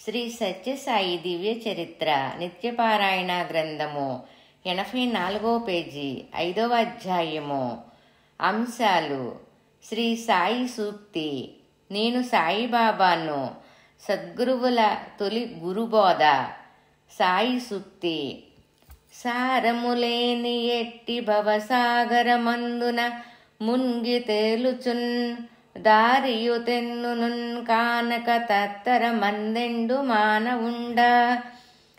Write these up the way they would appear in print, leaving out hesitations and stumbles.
శ్రీ సత్యసాయి దివ్య చరిత్ర నిత్యపారాయణ గ్రంథము 84వ పేజీ 5వ అధ్యాయము. అంశాలు. శ్రీ సాయి సూక్తి. నేను సాయిబాబాను. సద్గురువుల తొలి గురుబోధ. సాయి సూక్తి. సారములేని ఎట్టి భవసాగరమందున మున్గి తేలుచున్ దారియు తెన్నునున్ కానక తత్తర మందెండు మానవుండ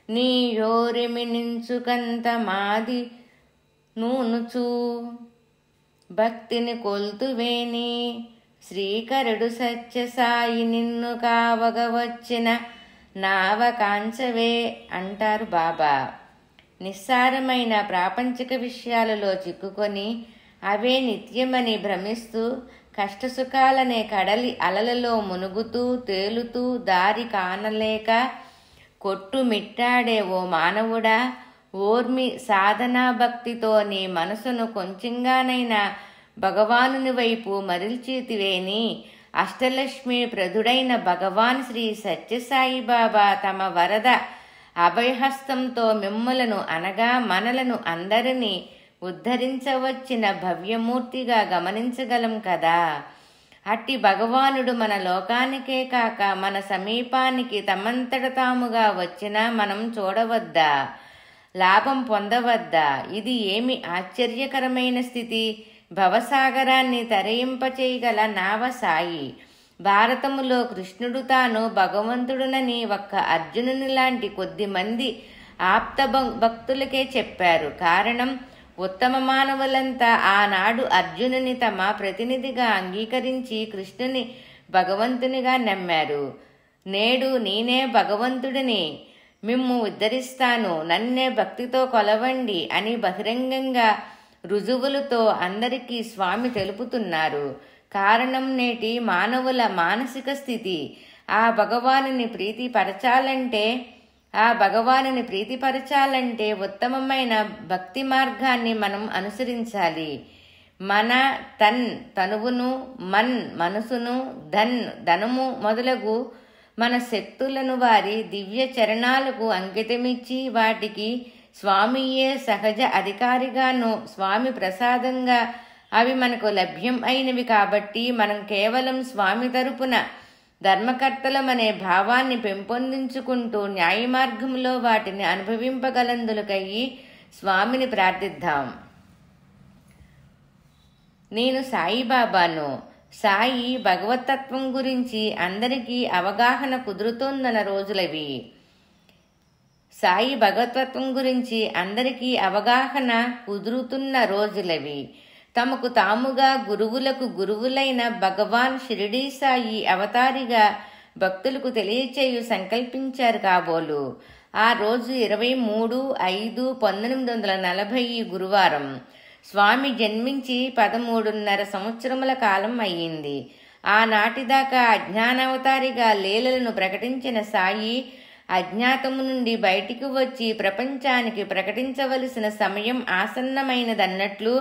నీయోరిమి నించుకంత మాది నూనుచూ భక్తిని కొల్తువేని శ్రీకరుడు సత్యసాయి నిన్ను కావగ వచ్చిన నావ కాంచవే అంటారు బాబా. నిస్సారమైన ప్రాపంచిక విషయాలలో చిక్కుకొని అవే నిత్యమని భ్రమిస్తూ కష్టసుఖాలనే కడలి అలలలో మునుగుతూ తేలుతూ దారి కానలేక కొట్టుమిట్టాడే ఓ మానవుడా, ఓర్మి సాధనా భక్తితో నీ మనసును కొంచెంగానైనా భగవానుని వైపు మరల్చితివేని అష్టలక్ష్మి ప్రదుడైన భగవాన్ శ్రీ సత్యసాయి బాబా తమ వరద అభయహస్తంతో మిమ్ములను అనగా మనలను అందరినీ ఉద్ధరించవచ్చిన భవ్యమూర్తిగా గమనించగలం కదా. అట్టి భగవానుడు మన లోకానికే కాక మన సమీపానికి తమంతట తాముగా వచ్చినా మనం చూడవద్దా, లాభం పొందవద్దా? ఇది ఏమి ఆశ్చర్యకరమైన స్థితి! భవసాగరాన్ని తరయింపచేయగల నావ సాయి. భారతములో కృష్ణుడు తాను భగవంతుడునని ఒక్క అర్జునుని లాంటి కొద్ది మంది ఆప్త భక్తులకే చెప్పారు. కారణం, ఉత్తమ మానవులంతా ఆనాడు అర్జునుని తమ ప్రతినిధిగా అంగీకరించి కృష్ణుని భగవంతునిగా నమ్మారు. నేడు నేనే భగవంతుడిని, మిమ్ము ఉద్ధరిస్తాను, నన్నే భక్తితో కొలవండి అని బహిరంగంగా రుజువులతో అందరికీ స్వామి తెలుపుతున్నారు. కారణం, నేటి మానవుల మానసిక స్థితి. ఆ భగవానుని ప్రీతిపరచాలంటే ఉత్తమమైన భక్తి మార్గాన్ని మనం అనుసరించాలి. మన తనువును, మనసును, ధనము మొదలగు మన శక్తులను వారి దివ్య చరణాలకు అంకితమిచ్చి వాటికి స్వామియే సహజ అధికారిగాను స్వామి ప్రసాదంగా అవి మనకు లభ్యం అయినవి కాబట్టి మనం కేవలం స్వామి తరపున ధర్మకర్తలమనే భావాన్ని పెంపొందించుకుంటూ న్యాయ మార్గంలో వాటిని అనుభవింపగలందులకయ్యి స్వామిని ప్రార్థిద్దాం. నేను సాయిబాబాను. సాయి భగవతత్వం గురించి అందరికీ అవగాహన కుదురుతోందన్న రోజులవి. సాయి భగవతత్వం గురించి అందరికీ అవగాహన కుదురుతున్న రోజులవి. తమకు తాముగా గురువులకు గురువులైన భగవాన్ షిరిడీ సాయి అవతారిగా భక్తులకు తెలియచేయు సంకల్పించారు కాబోలు. ఆ రోజు 23/5/1940 గురువారం. స్వామి జన్మించి 13.5 సంవత్సరముల కాలం అయ్యింది. ఆనాటిదాకా అజ్ఞానావతారిగా లీలలను ప్రకటించిన సాయి అజ్ఞాతము నుండి బయటికి వచ్చి ప్రపంచానికి ప్రకటించవలసిన సమయం ఆసన్నమైనదన్నట్లు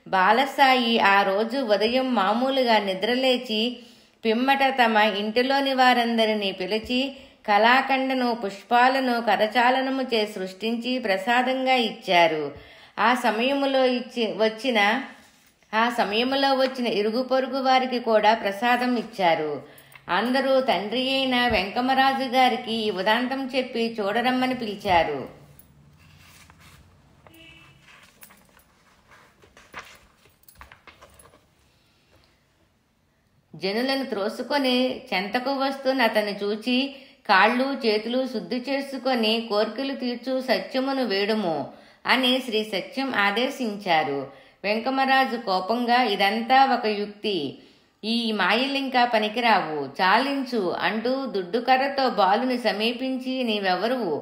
బాలసాయి ఆ రోజు ఉదయం మామూలుగా నిద్రలేచి పిమ్మట తమ ఇంటిలోని వారందరినీ పిలిచి కళాఖండను, పుష్పాలను కరచాలనముచే సృష్టించి ప్రసాదంగా ఇచ్చారు. ఆ సమయములో వచ్చిన ఇరుగు పొరుగు వారికి కూడా ప్రసాదం ఇచ్చారు. అందరూ తండ్రి అయిన వెంకమరాజు గారికి ఈ ఉదాంతం చెప్పి చూడరమ్మని పిలిచారు. జనులను త్రోసుకొని చెంతకు వస్తున్న అతన్ని చూచి కాళ్ళు చేతులు శుద్ధి చేసుకొని కోర్కెలు తీర్చు సత్యమును వేడుము అని శ్రీ సత్యం ఆదేశించారు. వెంకమరాజు కోపంగా, ఇదంతా ఒక యుక్తి, ఈ మాయలింకా పనికిరావు, చాలించు అంటూ దుడ్డుకర్రతో బాలుని సమీపించి, నీవెవరువు?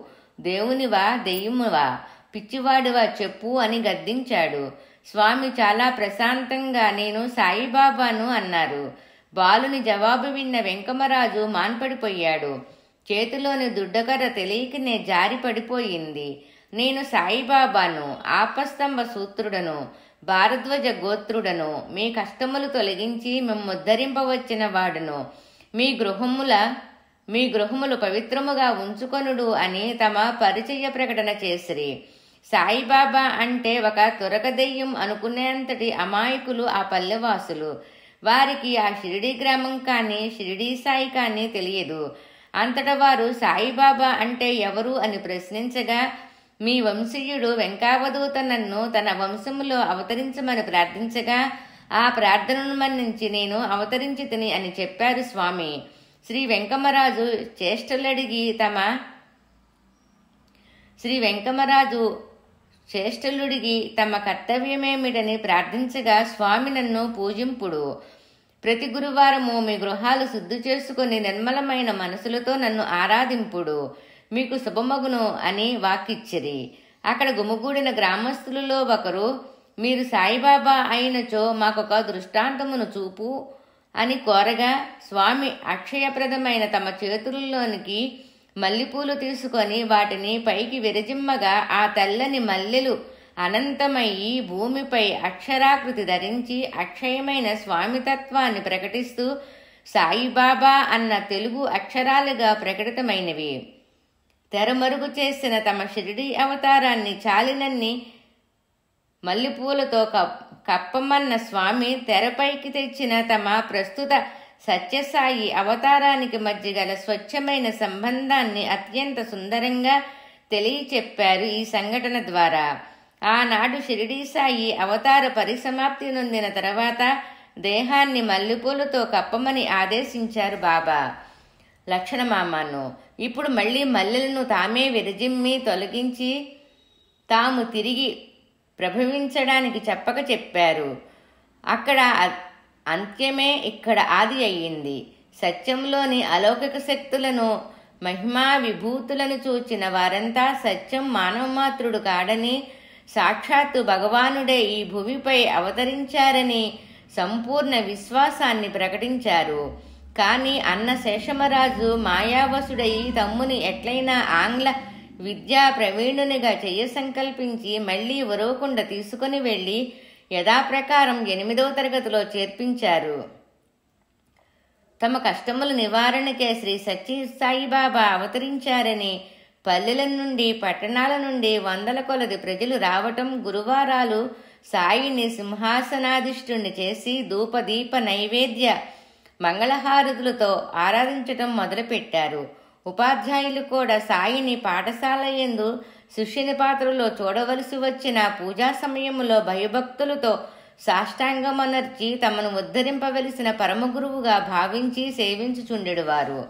దేవునివా, దెయ్యమువా, పిచ్చివాడివా చెప్పు అని గద్దించాడు. స్వామి చాలా ప్రశాంతంగా నేను సాయిబాబాను అన్నారు. బాలుని జవాబు విన్న వెంకమరాజు మాన్పడిపోయాడు. చేతిలోని దుడ్డకర్ర తెలియకనే జారి పడిపోయింది. నేను సాయిబాబాను, ఆపస్తంభ సూత్రుడను, భారద్వాజ గోత్రుడను, మీ కష్టములు తొలగించి మిమ్ముద్ధరింపవచ్చిన వాడును, మీ మీ గృహములు పవిత్రముగా ఉంచుకొనుడు అని తమ పరిచయ ప్రకటన చేసిరి. సాయిబాబా అంటే ఒక తురకదెయ్యం అనుకునేంతటి అమాయకులు ఆ పల్లెవాసులు. వారికి ఆ షిరిడీ గ్రామం కానీ షిరిడీ సాయి కానీ తెలియదు. అంతటా వారు సాయిబాబా అంటే ఎవరు అని ప్రశ్నించగా, మీ వంశీయుడు వెంకావధూత నన్ను తన వంశములో అవతరించమని ప్రార్థించగా ఆ ప్రార్థనను మన్నించి నేను అవతరించి తిని అని చెప్పారు స్వామి. శ్రీ వెంకమరాజు చేష్టలుడిగి తమ కర్తవ్యమేమిటని ప్రార్థించగా స్వామి నన్ను పూజింపుడు. ప్రతి గురువారము మీ గృహాలు శుద్ధి చేసుకుని నిర్మలమైన మనసులతో నన్ను ఆరాధింపుడు, మీకు శుభమగును అని వాక్కిచ్చిరి. అక్కడ గుమిగూడిన గ్రామస్తులలో ఒకరు, మీరు సాయిబాబా అయినచో మాకొక దృష్టాంతమును చూపు అని కోరగా, స్వామి అక్షయప్రదమైన తమ చేతుల్లోనికి మల్లెపూలు తీసుకొని వాటిని పైకి విరజిమ్మగా ఆ తెల్లని మల్లెలు అనంతమయ్యి భూమిపై అక్షరాకృతి ధరించి అక్షయమైన స్వామితత్వాన్ని ప్రకటిస్తూ సాయిబాబా అన్న తెలుగు అక్షరాలుగా ప్రకటితమైనవి. తెరమరుగు చేసిన తమ షిరిడీ అవతారాన్ని చాలినన్ని మల్లెపూలతో కప్పమన్న స్వామి తెరపైకి తెచ్చిన తమ ప్రస్తుత సత్యసాయి అవతారానికి మధ్య గల స్వచ్ఛమైన సంబంధాన్ని అత్యంత సుందరంగా తెలియచెప్పారు ఈ సంఘటన ద్వారా. ఆనాడు షిరిడీ సాయి అవతార పరిసమాప్తి నొందిన తర్వాత దేహాన్ని మల్లెపూలతో కప్పమని ఆదేశించారు బాబా. లక్షణమామను ఇప్పుడు మళ్లీ మల్లెలను తామే విరజిమ్మి తొలగించి తాము తిరిగి ప్రభవించడానికి చెప్పక చెప్పారు. అక్కడ అంత్యమే ఇక్కడ ఆది అయ్యింది. సత్యంలోని అలౌకిక శక్తులను మహిమా విభూతులను చూచిన వారంతా సత్యం మానవమాత్రుడు కాడని, సాక్షాత్తు భగవానుడే ఈ భూమిపై అవతరించారని సంపూర్ణ విశ్వాసాన్ని ప్రకటించారు. కాని అన్న శేషమరాజు మాయావసుడై తమ్ముని ఎట్లయినా ఆంగ్ల విద్యా ప్రవీణునిగా చెయ్య సంకల్పించి మళ్లీ ఉరవకుండా తీసుకుని వెళ్లి యథాప్రకారం 8వ తరగతిలో చేర్పించారు. తమ కష్టముల నివారణకే శ్రీ సత్య సాయిబాబా అవతరించారని పల్లెల నుండి పట్టణాల నుండి వందల కొలది ప్రజలు రావటం, గురువారాలు సాయిని సింహాసనాధిష్ఠుణ్ణి చేసి ధూపదీప నైవేద్య మంగళహారతులతో ఆరాధించటం మొదలుపెట్టారు. ఉపాధ్యాయులు కూడా సాయిని పాఠశాల యందు శిష్యుని పాత్రలో చూడవలసి వచ్చిన పూజా సమయంలో భయభక్తులతో సాష్టాంగమనర్చి తమను ఉద్ధరింపవలసిన పరమగురువుగా భావించి సేవించుచుండెడువారు.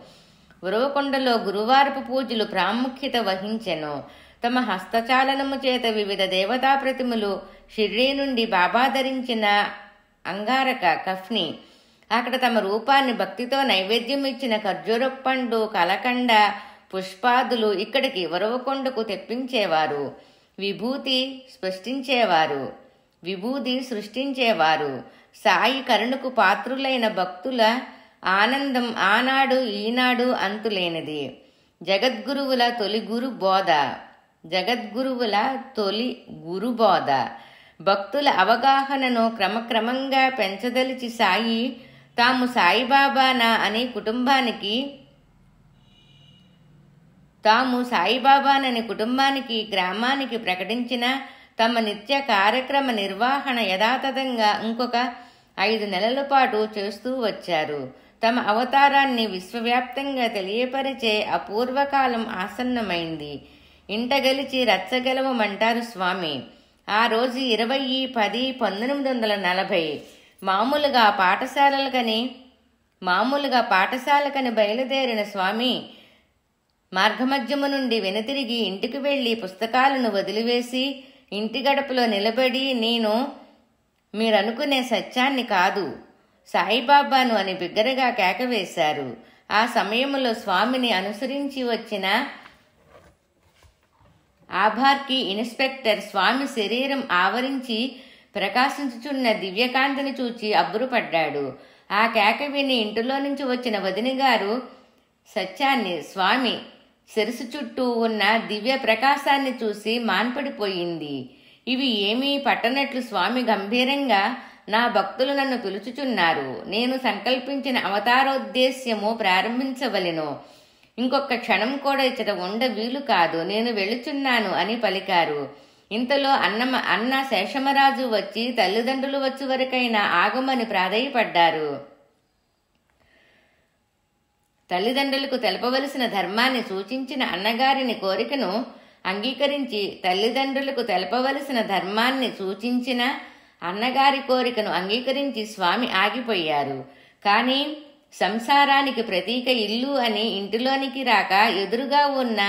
ఉరవకొండలో గురువారపు పూజలు ప్రాముఖ్యత వహించెను. తమ హస్తచాలనము చేత వివిధ దేవతా ప్రతిమలు షిర్డీ నుండి బాబా ధరించిన అంగారక కఫ్ని, అక్కడ తమ రూపాన్ని భక్తితో నైవేద్యం ఇచ్చిన ఖర్జూరపు పండు, కలకండ, పుష్పాదులు ఇక్కడికి ఉరవకొండకు తెప్పించేవారు. విభూతి సృష్టించేవారు. సాయి కరుణకు పాత్రులైన భక్తుల ఆనందం ఆనాడు ఈనాడు అంతులేనిది. జగద్గురువుల తొలి గురు బోధ భక్తుల అవగాహనను క్రమక్రమంగా పెంచదలిచి సాయి తాము సాయిబాబానా అని కుటుంబానికి గ్రామానికి ప్రకటించిన తమ నిత్య కార్యక్రమ నిర్వహణ యథాతథంగా ఇంకొక 5 నెలల పాటు చేస్తూ వచ్చారు. తమ అవతారాన్ని విశ్వవ్యాప్తంగా తెలియపరిచే అపూర్వకాలం ఆసన్నమైంది. ఇంట గెలిచి రచ్చగెలవమంటారు స్వామి. ఆ రోజు 20-10-1940 మామూలుగా పాఠశాలకని బయలుదేరిన స్వామి మార్గమధ్యము నుండి వెనుతిరిగి ఇంటికి వెళ్లి పుస్తకాలను వదిలివేసి ఇంటి గడపలో నిలబడి, నేను మీరనుకునే సత్యాన్ని కాదు, సాయిబాబాను అని బిగ్గరగా కేకవేశారు. ఆ సమయంలో స్వామిని అనుసరించి వచ్చిన ఆభార్కి ఇన్స్పెక్టర్ స్వామి శరీరం ఆవరించి ప్రకాశించుచున్న దివ్యకాంతిని చూచి అబ్బురపడ్డాడు. ఆ కేక విని ఇంటిలో నుంచి వచ్చిన వదిన గారు సత్యాన్ని, స్వామి శిరసు చుట్టూ ఉన్న దివ్య ప్రకాశాన్ని చూసి మాన్పడిపోయింది. ఇవి ఏమీ పట్టనట్లు స్వామి గంభీరంగా, నా భక్తులు నన్ను పిలుచుచున్నారు, నేను సంకల్పించిన అవతారోద్దేశ్యము ప్రారంభించవలెను. ఇంకొక క్షణం కూడా ఇచ్చట ఉండ వీలు కాదు, నేను వెళుచున్నాను అని పలికారు. ఇంతలో అన్న శేషమరాజు వచ్చి తల్లిదండ్రులు వచ్చి వరకైనా ఆగమని ప్రాధేయపడ్డారు. తల్లిదండ్రులకు తెలపవలసిన ధర్మాన్ని సూచించిన అన్నగారిని కోరికను అంగీకరించి తల్లిదండ్రులకు తెలపవలసిన ధర్మాన్ని సూచించిన అన్నగారి కోరికను అంగీకరించి స్వామి ఆగిపోయారు. కానీ సంసారానికి ప్రతీక ఇల్లు అని ఇంటిలోనికి రాక ఎదురుగా ఉన్న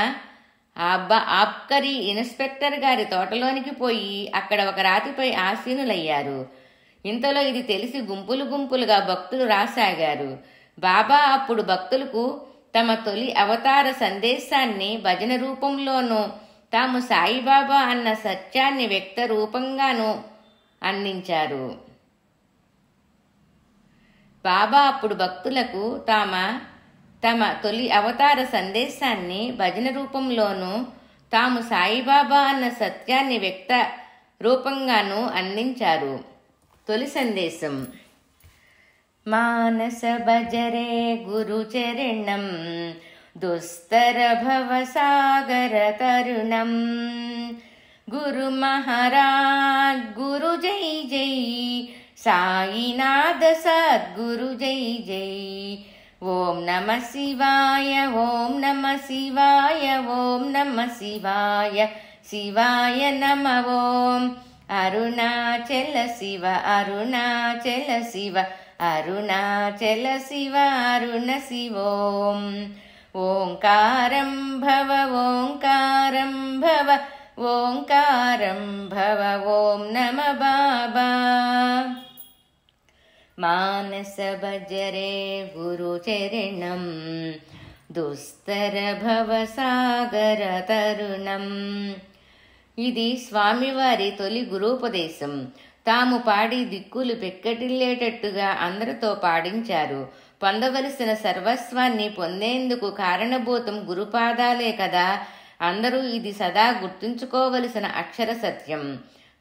ఆబ్కరీ ఇన్స్పెక్టర్ గారి తోటలోనికి పోయి అక్కడ ఒక రాతిపై ఆసీనులయ్యారు. ఇంతలో ఇది తెలిసి గుంపులు గుంపులుగా భక్తులు రాసాగారు. బాబా అప్పుడు భక్తులకు తమ తొలి అవతార సందేశాన్ని భజన రూపంలోనూ తాము సాయిబాబా అన్న సత్యాన్ని వ్యక్త రూపంగానూ అందించారు. బాబా అప్పుడు భక్తులకు తమ తొలి అవతార సందేశాన్ని భజన రూపంలోనూ తాము సాయిబాబా అన్న సత్యాన్ని వ్యక్త రూపంగానూ అందించారు. తొలి సందేశం: మానస భజరే గురు చరణం దుస్తర భవ సాగర తరుణం గురు మహారాజ్ గురు జై జై సాయినాథ సద్గురు జై జై. ఓం నమ శివాయ ఓం నమ శివాయ ఓం నమ శివాయ శివాయ నమ ఓం. అరుణాచల శివ అరుణాచల శివ అరుణాచల శివ అరుణ శివోం. ఓంకారం భవ ఓంకారం భవ ఓంకారం భవ ఓం నమ బాబా. మానస భజరే గురు చరణం దుస్తర భవ సాగర తరుణం. ఇది స్వామివారి తొలి గురూపదేశం. తాము పాడి దిక్కులు పెక్కటిల్లేటట్టుగా అందరితో పాడించారు. పొందవలసిన సర్వస్వాన్ని పొందేందుకు కారణభూతం గురుపాదాలే కదా. అందరూ ఇది సదా గుర్తుంచుకోవలసిన అక్షర సత్యం.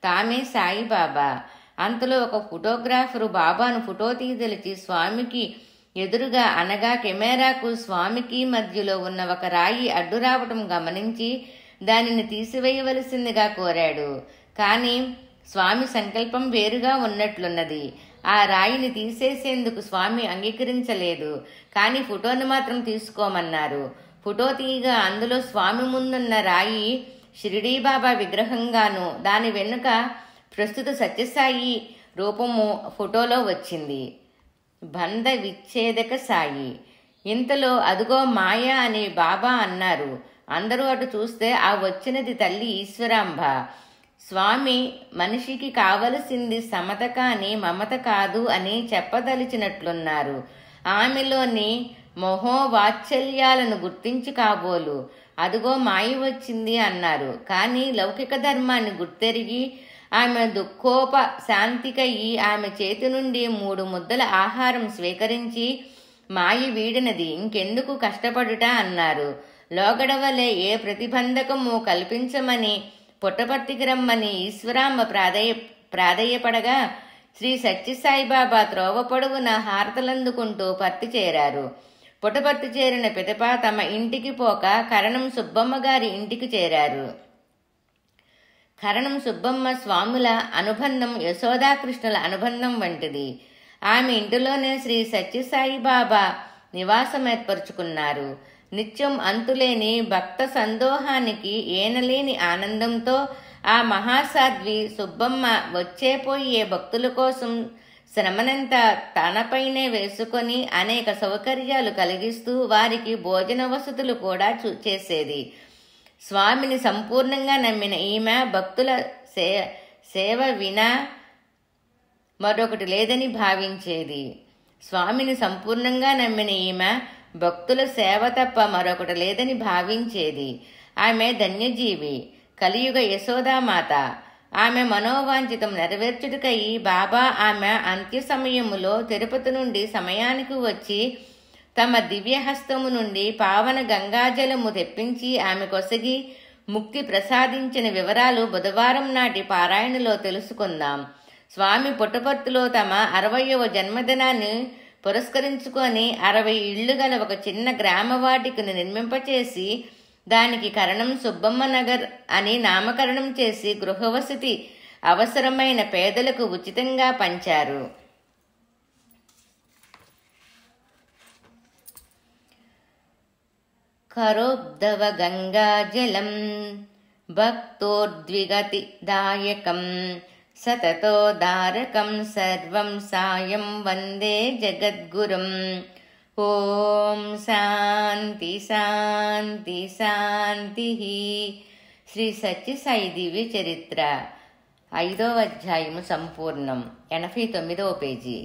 తామే సాయిబాబా. అంతలో ఒక ఫోటోగ్రాఫరు బాబాను ఫోటో తీయదలిచి స్వామికి ఎదురుగా అనగా కెమెరాకు స్వామికి మధ్యలో ఉన్న ఒక రాయి అడ్డు రావటం గమనించి దానిని తీసివేయవలసిందిగా కోరాడు. కానీ స్వామి సంకల్పం వేరుగా ఉన్నట్లున్నది. ఆ రాయిని తీసేసేందుకు స్వామి అంగీకరించలేదు. కానీ ఫోటోను మాత్రం తీసుకోమన్నారు. ఫోటో తీయగా అందులో స్వామి ముందున్న రాయి షిరిడీ బాబా విగ్రహంగాను దాని వెనుక ప్రస్తుత సత్యసాయి రూపము ఫోటోలో వచ్చింది. బంధ విచ్ఛేదక సాయి. ఇంతలో అదుగో మాయ అని బాబా అన్నారు. అందరూ అటు చూస్తే ఆ వచ్చినది తల్లి ఈశ్వరాంబ. స్వామి మనిషికి కావలసింది సమత కాని మమత కాదు అని చెప్పదలిచినట్లున్నారు. ఆమెలోని మోహోవాత్సల్యాలను గుర్తించి కాబోలు అదుగో మాయ వచ్చింది అన్నారు. కానీ లౌకిక ధర్మాన్ని గుర్తెరిగి ఆమె దుఃఖోప శాంతికయ్యి ఆమె చేతి నుండి 3 ముద్దల ఆహారం స్వీకరించి మాయ వీడినది, ఇంకెందుకు కష్టపడుట అన్నారు. లోగడవలే ఏ ప్రతిబంధకము కల్పించమని పుట్టపర్తికి రమ్మని ఈశ్వరాంబ ప్రాధేయపడగా శ్రీ సత్యసాయిబాబా త్రోవ పొడవున హారతలందుకుంటూ పర్తి చేరారు. పుట్టపర్తి చేరిన పిదప తమ ఇంటికి పోక కరణం సుబ్బమ్మ గారి ఇంటికి చేరారు. కరణం సుబ్బమ్మ స్వాముల అనుబంధం యశోదాకృష్ణుల అనుబంధం వంటిది. ఆమె ఇంటిలోనే శ్రీ సత్యసాయిబాబా నివాసం ఏర్పరుచుకున్నారు. నిత్యం అంతులేని భక్త సందోహానికి ఏనలేని ఆనందంతో ఆ మహాసాధ్వి సుబ్బమ్మ వచ్చేపోయే భక్తుల కోసం శ్రమనంతా తనపైనే వేసుకొని అనేక సౌకర్యాలు కలిగిస్తూ వారికి భోజన వసతులు కూడా చేసేది. స్వామిని సంపూర్ణంగా నమ్మిన ఈమె భక్తుల సేవ వినా మరొకటి లేదని భావించేది. స్వామిని సంపూర్ణంగా నమ్మిన ఈమె భక్తుల సేవ తప్ప మరొకటి లేదని భావించేది. ఆమె ధన్యజీవి, కలియుగ యశోదామాత. ఆమె మనోవాంఛితం నెరవేర్చుటకై బాబా ఆమె అంత్య సమయములో తిరుపతి నుండి సమయానికి వచ్చి తమ దివ్యహస్తము నుండి పావన గంగాజలము తెప్పించి ఆమె కొసగి ముక్తి ప్రసాదించిన వివరాలు బుధవారం నాటి పారాయణలో తెలుసుకుందాం. స్వామి పుట్టపర్తిలో తమ 60వ జన్మదినాన్ని పురస్కరించుకొని 60 ఇళ్లు గల ఒక చిన్న గ్రామవాటికను నిర్మింపచేసి దానికి కరణం సుబ్బమ్మ నగర్ అని నామకరణం చేసి గృహవసతి అవసరమైన పేదలకు ఉచితంగా పంచారు. కరోబ్దవ గంగాజలం భక్తోద్విగతిదాయకం సతతోదారకం సర్వం సాయం వందే జగద్గురుం. ఓం శాంతి శాంతి శాంతి. శ్రీ సత్యసాయి దివ్య చరిత్ర 5వ అధ్యాయము సంపూర్ణం. 89వ పేజీ.